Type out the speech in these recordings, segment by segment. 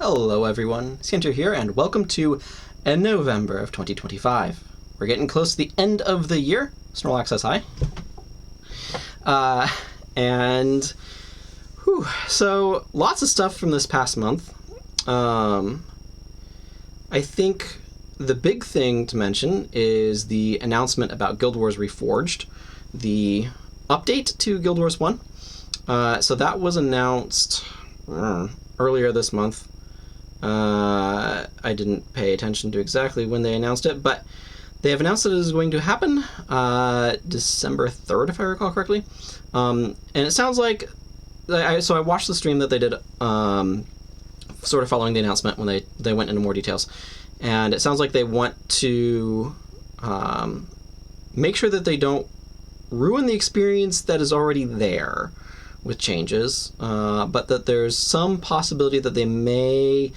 Hello everyone, Scienter here, and welcome to November of 2025. We're getting close to the end of the year. Snorlax says hi. So lots of stuff from this past month. I think the big thing to mention is the announcement about Guild Wars Reforged, the update to Guild Wars 1. So that was announced earlier this month. I didn't pay attention to exactly when they announced it, but they have announced that it is going to happen December 3rd, if I recall correctly. And it sounds like... So I watched the stream that they did sort of following the announcement when they went into more details. And it sounds like they want to make sure that they don't ruin the experience that is already there with changes, but that there's some possibility that they may,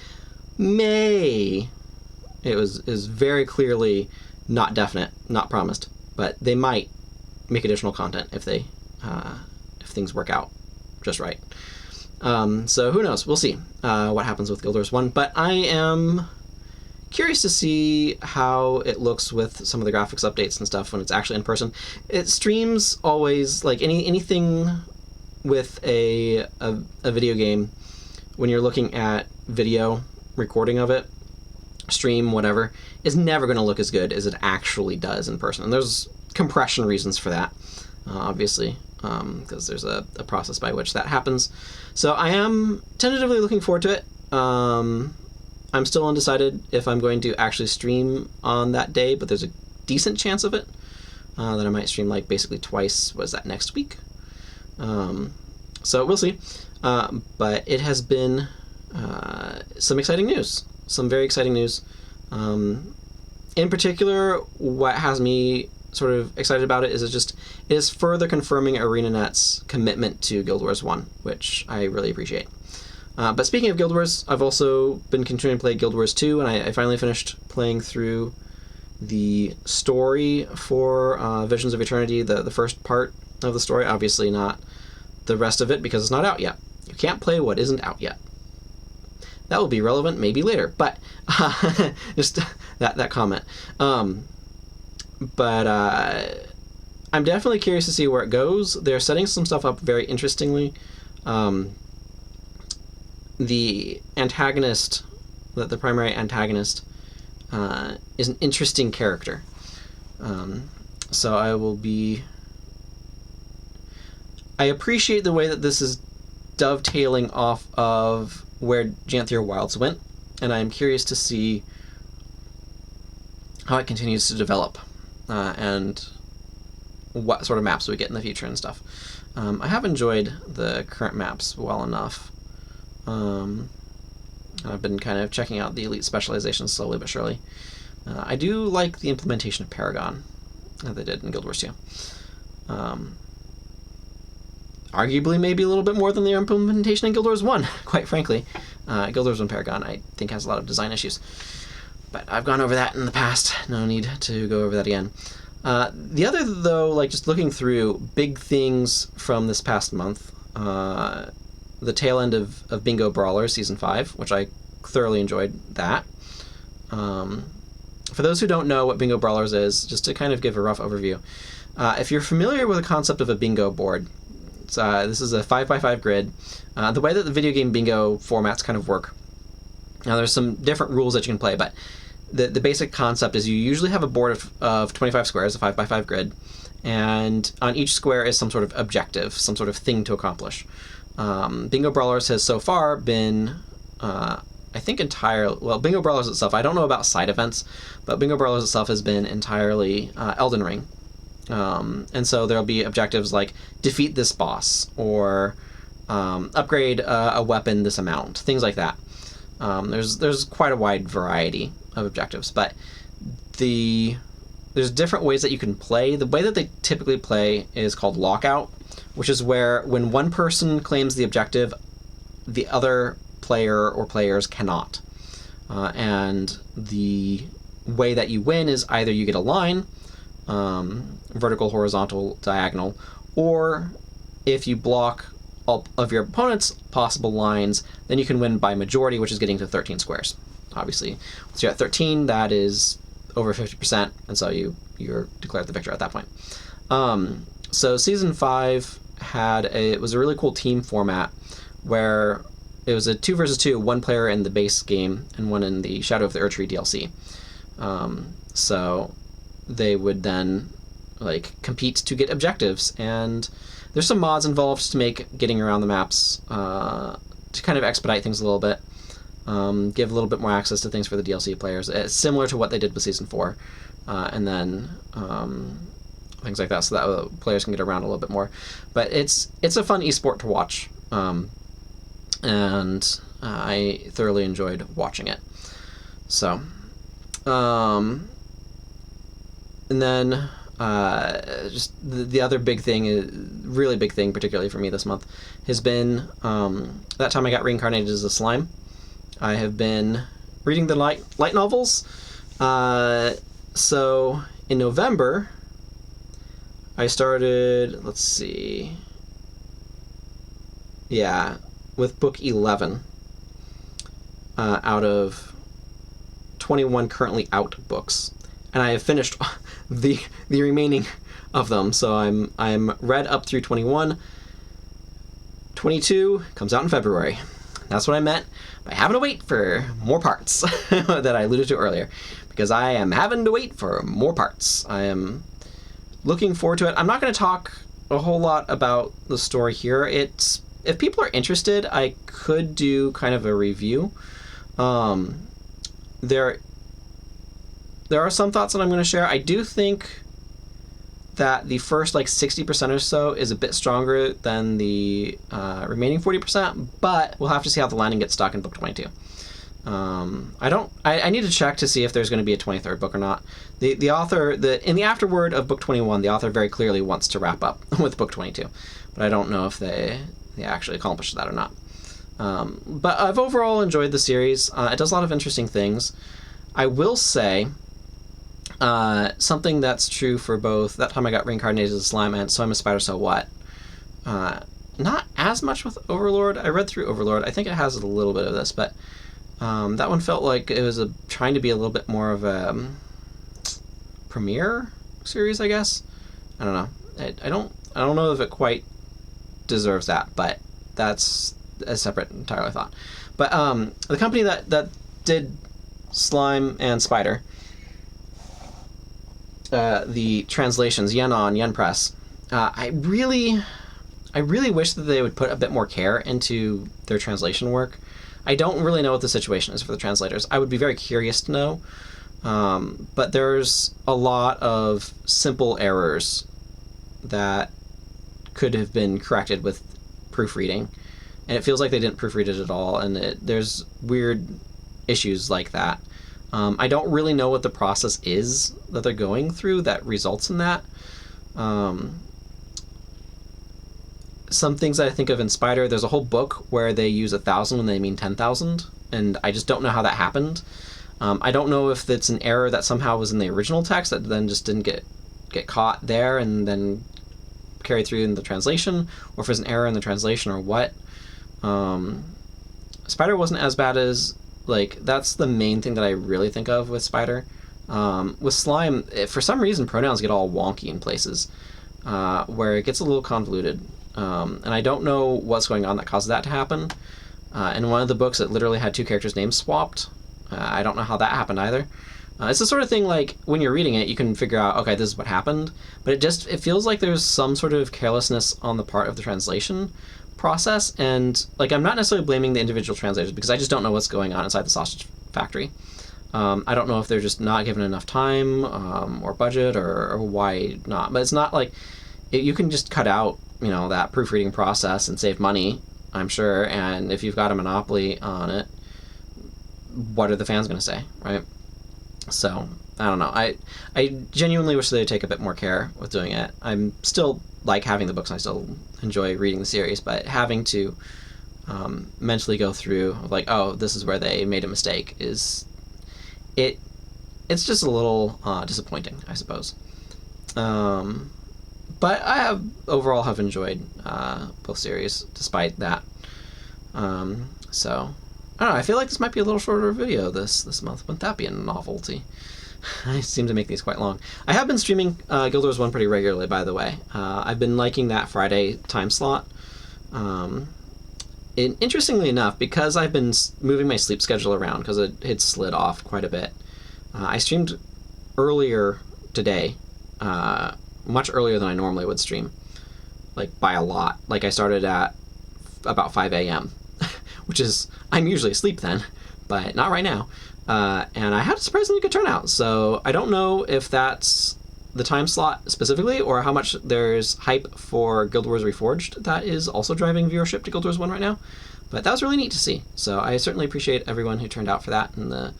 is very clearly not definite, not promised, but they might make additional content if things work out just right. So who knows? We'll see what happens with Guild Wars 1, but I am curious to see how it looks with some of the graphics updates and stuff when it's actually in person. It streams always, like anything with a video game, when you're looking at video recording of it, stream, whatever, is never going to look as good as it actually does in person. And there's compression reasons for that, obviously, because there's a process by which that happens. So I am tentatively looking forward to it. I'm still undecided if I'm going to actually stream on that day, but there's a decent chance of it, that I might stream like basically twice. Was that next week? So we'll see. But it has been some exciting news. Some very exciting news. In particular, what has me sort of excited about it is further confirming ArenaNet's commitment to Guild Wars 1, which I really appreciate. But speaking of Guild Wars, I've also been continuing to play Guild Wars 2, and I finally finished playing through the story for Visions of Eternity, the first part of the story. Obviously not the rest of it, because it's not out yet. You can't play what isn't out yet. That will be relevant maybe later, but just that comment. But I'm definitely curious to see where it goes. They're setting some stuff up very interestingly. The antagonist, the primary antagonist, is an interesting character. So I appreciate the way that this is dovetailing off of where Janthier Wilds went, and I'm curious to see how it continues to develop, and what sort of maps we get in the future and stuff. I have enjoyed the current maps well enough. I've been kind of checking out the elite specializations slowly but surely. I do like the implementation of Paragon that they did in Guild Wars 2. Arguably maybe a little bit more than the implementation in Guild Wars 1, quite frankly. Guild Wars 1 Paragon, I think, has a lot of design issues. But I've gone over that in the past. No need to go over that again. The other, though, like just looking through big things from this past month, the tail end of Bingo Brawlers Season 5, which I thoroughly enjoyed that. For those who don't know what Bingo Brawlers is, just to kind of give a rough overview, if you're familiar with the concept of a bingo board, this is a 5x5 grid. The way that the video game bingo formats kind of work, now there's some different rules that you can play, but the basic concept is you usually have a board of 25 squares, a 5x5 grid, and on each square is some sort of objective, some sort of thing to accomplish. Bingo Brawlers has so far been, I think Bingo Brawlers itself, I don't know about side events, but Bingo Brawlers itself has been entirely Elden Ring. And so there'll be objectives like defeat this boss, or upgrade a weapon this amount, things like that. There's quite a wide variety of objectives, but there's different ways that you can play. The way that they typically play is called lockout, which is where when one person claims the objective, the other player or players cannot. And the way that you win is either you get a line, vertical, horizontal, diagonal, or if you block all of your opponent's possible lines, then you can win by majority, which is getting to 13 squares. Obviously, once you're at 13, that is over 50%, and so you're declared the victor at that point. So season 5 it was a really cool team format where it was a 2 versus 2, one player in the base game and one in the Shadow of the Erdtree DLC. So they would then compete to get objectives, and there's some mods involved to make getting around the maps to kind of expedite things a little bit, give a little bit more access to things for the DLC players. It's similar to what they did with Season 4, and then things like that, so that players can get around a little bit more. But it's a fun esport to watch, and I thoroughly enjoyed watching it. So, and then just the other big thing, really big thing, particularly for me this month, has been that time I got reincarnated as a slime. I have been reading the light novels. So in November, I started, let's see, with book 11 out of 21 currently out books, and I have finished the remaining of them. So I'm read up through 21. 22 comes out in February. That's what I meant by having to wait for more parts that I alluded to earlier, because I am having to wait for more parts. I am looking forward to it. I'm not going to talk a whole lot about the story here. If people are interested, I could do kind of a review. There are some thoughts that I'm going to share. I do think that the first 60% or so is a bit stronger than the remaining 40%, but we'll have to see how the landing gets stuck in book 22. I need to check to see if there's going to be a 23rd book or not. The author, in the afterword of book 21, the author very clearly wants to wrap up with book 22, but I don't know if they actually accomplished that or not. But I've overall enjoyed the series. It does a lot of interesting things. I will say something that's true for both That Time I Got Reincarnated as a Slime and So I'm a Spider, So What. Not as much with Overlord. I read through Overlord. I think it has a little bit of this, but that one felt like it was trying to be a little bit more of a premiere series, I guess. I don't know. I don't know if it quite deserves that, but that's a separate entirely thought. But the company that did Slime and Spider, the translations, Yen Press, I really wish that they would put a bit more care into their translation work. I don't really know what the situation is for the translators. I would be very curious to know, but there's a lot of simple errors that could have been corrected with proofreading, and it feels like they didn't proofread it at all, and there's weird issues like that. I don't really know what the process is that they're going through that results in that. Some things I think of in Spider, there's a whole book where they use 1,000 when they mean 10,000, and I just don't know how that happened. I don't know if it's an error that somehow was in the original text that then just didn't get caught there and then carried through in the translation, or if there's an error in the translation or what. Spider wasn't as bad as, that's the main thing that I really think of with Spider. With Slime, for some reason, pronouns get all wonky in places, where it gets a little convoluted. And I don't know what's going on that caused that to happen. In one of the books, it literally had 2 characters' names swapped. I don't know how that happened either. It's the sort of thing when you're reading it, you can figure out, okay, this is what happened. But it feels like there's some sort of carelessness on the part of the translation process. And I'm not necessarily blaming the individual translators, because I just don't know what's going on inside the sausage factory. I don't know if they're just not given enough time or budget or why not. But it's not you can just cut out that proofreading process and save money, I'm sure. And if you've got a monopoly on it, what are the fans going to say, right? So I don't know. I genuinely wish they'd take a bit more care with doing it. I'm still having the books, and I still enjoy reading the series, but having to mentally go through oh, this is where they made a mistake it's just a little disappointing, I suppose. But I have overall have enjoyed both series despite that. So I don't know. I feel like this might be a little shorter video this month. Wouldn't that be a novelty? I seem to make these quite long. I have been streaming Guild Wars 1 pretty regularly, by the way. I've been liking that Friday time slot. Interestingly enough, because I've been moving my sleep schedule around, because it had slid off quite a bit, I streamed earlier today, much earlier than I normally would stream, like by a lot. Like I started at about 5 a.m., which is, I'm usually asleep then, but not right now. And I had a surprisingly good turnout, so I don't know if that's the time slot specifically, or how much there's hype for Guild Wars Reforged that is also driving viewership to Guild Wars 1 right now. But that was really neat to see. So I certainly appreciate everyone who turned out for that. And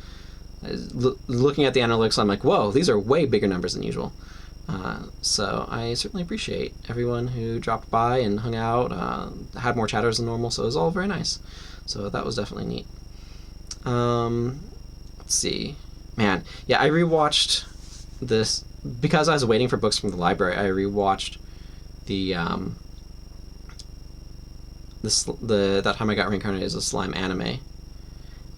looking at the analytics, I'm like, whoa, these are way bigger numbers than usual. So I certainly appreciate everyone who dropped by and hung out, had more chatters than normal, so it was all very nice. So that was definitely neat. Let's see. Man, yeah, I rewatched this because I was waiting for books from the library. I rewatched the That Time I Got Reincarnated as a Slime anime,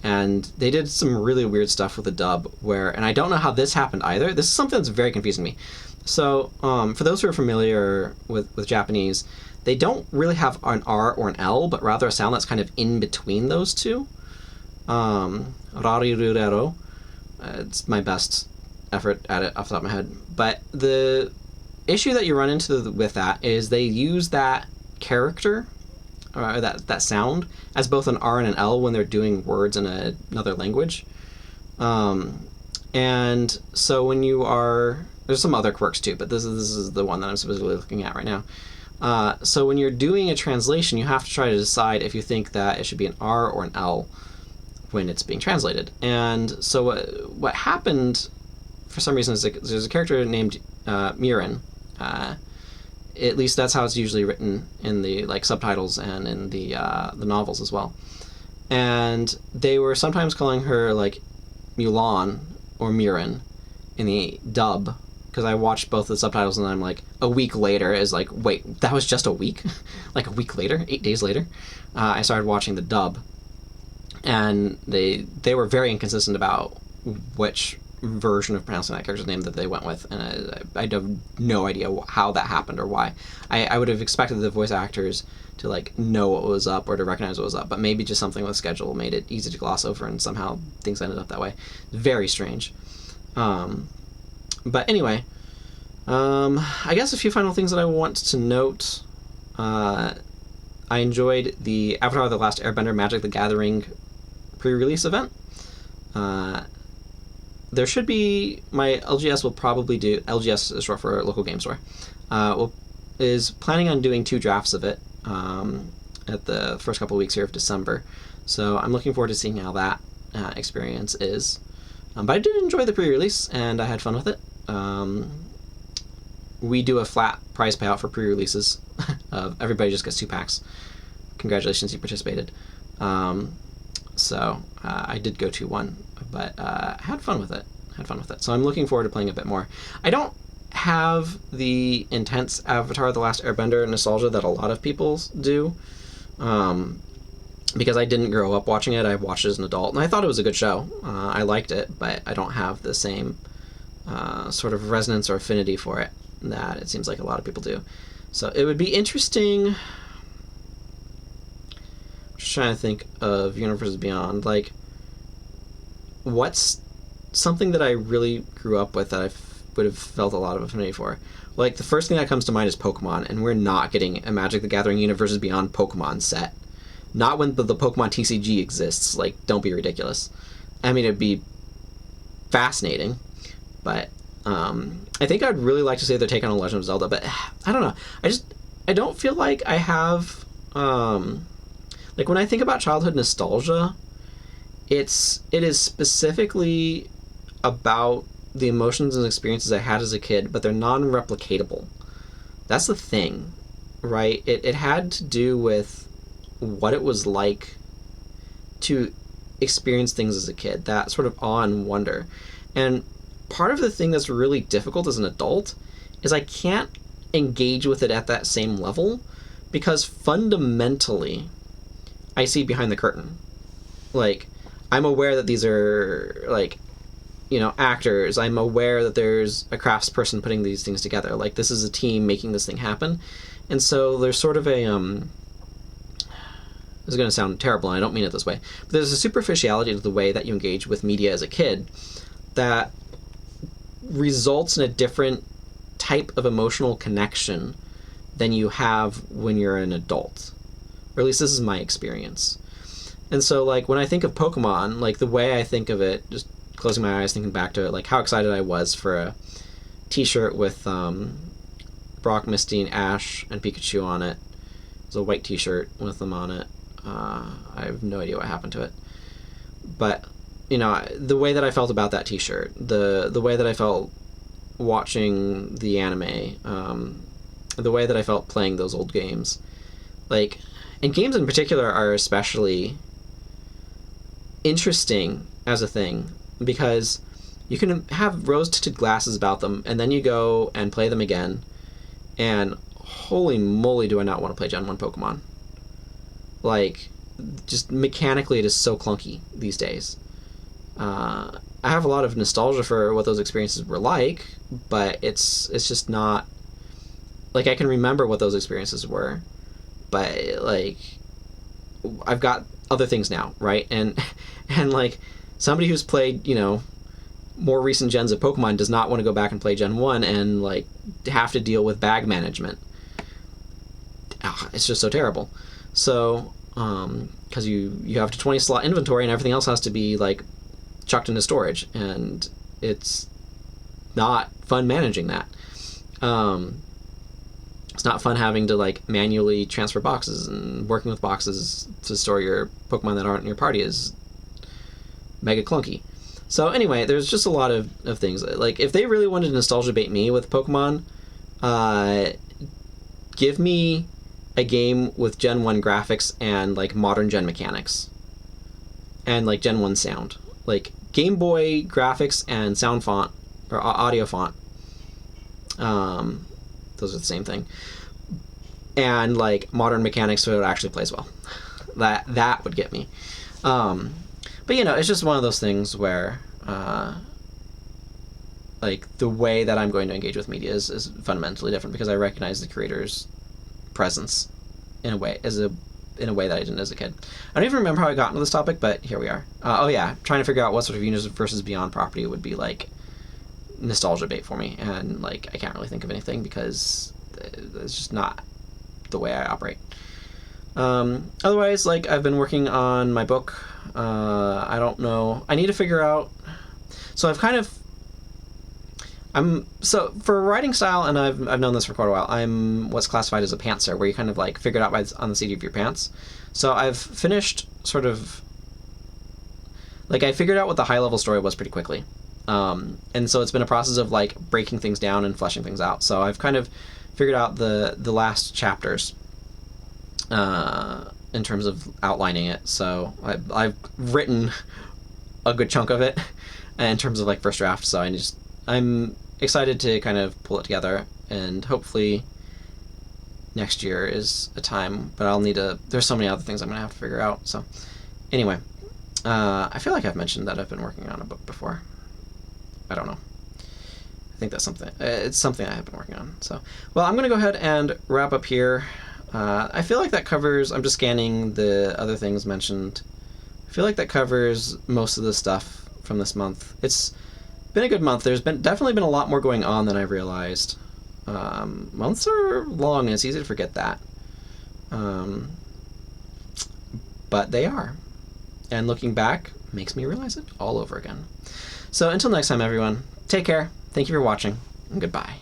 and they did some really weird stuff with the dub where, and I don't know how this happened either. This is something that's very confusing to me. So for those who are familiar with Japanese, they don't really have an R or an L, but rather a sound that's kind of in between those two. Rarirurero. It's my best effort at it off the top of my head. But the issue that you run into with that is they use that character, or that sound, as both an R and an L when they're doing words in another language. And so when you are... There's some other quirks too, but this is the one that I'm specifically looking at right now. So when you're doing a translation, you have to try to decide if you think that it should be an R or an L when it's being translated. And so what happened, for some reason, is there's a character named Mirin. At least that's how it's usually written in the subtitles and in the novels as well. And they were sometimes calling her Mulan or Mirin in the dub, because I watched both the subtitles and I'm like, a week later is like, wait, that was just a week? Like a week later, 8 days later, I started watching the dub, and they were very inconsistent about which version of pronouncing that character's name that they went with, and I have no idea how that happened or why. I would have expected the voice actors to know what was up or to recognize what was up, but maybe just something with schedule made it easy to gloss over, and somehow things ended up that way. Very strange. But anyway, I guess a few final things that I want to note. I enjoyed the Avatar: The Last Airbender Magic the Gathering pre-release event. There should be, my LGS will probably do, LGS is short for Local Game Store, is planning on doing 2 drafts of it at the first couple of weeks here of December. So I'm looking forward to seeing how that experience is. But I did enjoy the pre-release, and I had fun with it. We do a flat prize payout for pre-releases. Everybody just gets 2 packs. Congratulations, you participated. So I did go to one, but had fun with it. So I'm looking forward to playing a bit more. I don't have the intense Avatar: The Last Airbender nostalgia that a lot of people do, because I didn't grow up watching it. I watched it as an adult, and I thought it was a good show. I liked it, but I don't have the same sort of resonance or affinity for it that it seems like a lot of people do. So it would be interesting... Just trying to think of Universes Beyond. What's something that I really grew up with that I would have felt a lot of affinity for? The first thing that comes to mind is Pokemon, and we're not getting a Magic the Gathering Universes Beyond Pokemon set. Not when the Pokemon TCG exists. Don't be ridiculous. I mean, it'd be fascinating, but I think I'd really like to see their take on a Legend of Zelda, but I don't know. I don't feel like I have... when I think about childhood nostalgia, it is specifically about the emotions and experiences I had as a kid, but they're non-replicatable. That's the thing, right? It had to do with what it was like to experience things as a kid, that sort of awe and wonder. And part of the thing that's really difficult as an adult is I can't engage with it at that same level, because fundamentally I see behind the curtain. Like, I'm aware that these are, like, you know, actors. I'm aware that there's a craftsperson putting these things together. Like, this is a team making this thing happen. And so there's sort of a, this is going to sound terrible, and I don't mean it this way, but there's a superficiality to the way that you engage with media as a kid that results in a different type of emotional connection than you have when you're an adult. Or at least this is my experience. And so, like, when I think of Pokemon, like, the way I think of it, just closing my eyes, thinking back to it, like, how excited I was for a t-shirt with Brock, Misty, and Ash and Pikachu on it. It was a white t-shirt with them on it. I have no idea what happened to it. But, you know, the way that I felt about that t-shirt, the way that I felt watching the anime, the way that I felt playing those old games, like, and games in particular are especially interesting as a thing, because you can have rose-tinted glasses about them, and then you go and play them again, and holy moly do I not want to play Gen 1 Pokemon. Like, just mechanically it is so clunky these days. I have a lot of nostalgia for what those experiences were like, but it's just not, like, I can remember what those experiences were, but, like, I've got other things now, right? And like, somebody who's played, you know, more recent gens of Pokemon does not want to go back and play Gen 1 and, like, have to deal with bag management. It's just so terrible. So, because you have to 20 slot inventory and everything else has to be, like, chucked into storage, and it's not fun managing that. It's not fun having to, like, manually transfer boxes, and working with boxes to store your Pokemon that aren't in your party is mega clunky. So anyway, there's just a lot of things. Like, if they really wanted to nostalgia bait me with Pokemon, give me a game with Gen 1 graphics and, like, modern Gen mechanics. And, like, Gen 1 sound. Like, Game Boy graphics and sound font, or audio font. Those are the same thing. And, like, modern mechanics so it actually plays well. That would get me. But, you know, it's just one of those things where, like, the way that I'm going to engage with media is fundamentally different, because I recognize the creator's presence in a way that I didn't as a kid. I don't even remember how I got into this topic, but here we are. Oh yeah, trying to figure out what sort of Universe versus Beyond property would be, like, nostalgia bait for me, and, like, I can't really think of anything because it's just not the way I operate. Otherwise, like, I've been working on my book. I don't know. I need to figure out. So so for writing style, and I've known this for quite a while, I'm what's classified as a pantser, where you kind of, like, figure it out on the seat of your pants. So I've finished sort of, like, I figured out what the high level story was pretty quickly. And so it's been a process of, like, breaking things down and fleshing things out. So I've kind of figured out the last chapters in terms of outlining it. So I've written a good chunk of it in terms of, like, first draft. So I'm excited to kind of pull it together, and hopefully next year is a time, but there's so many other things I'm going to have to figure out. So anyway, I feel like I've mentioned that I've been working on a book before. I don't know. I think that's something, it's something I have been working on. So, well, I'm going to go ahead and wrap up here. I feel like that covers, I'm just scanning the other things mentioned. I feel like that covers most of the stuff from this month. It's been a good month. There's definitely been a lot more going on than I realized. Months are long, and it's easy to forget that. But they are. And looking back makes me realize it all over again. So until next time, everyone, take care. Thank you for watching, and goodbye.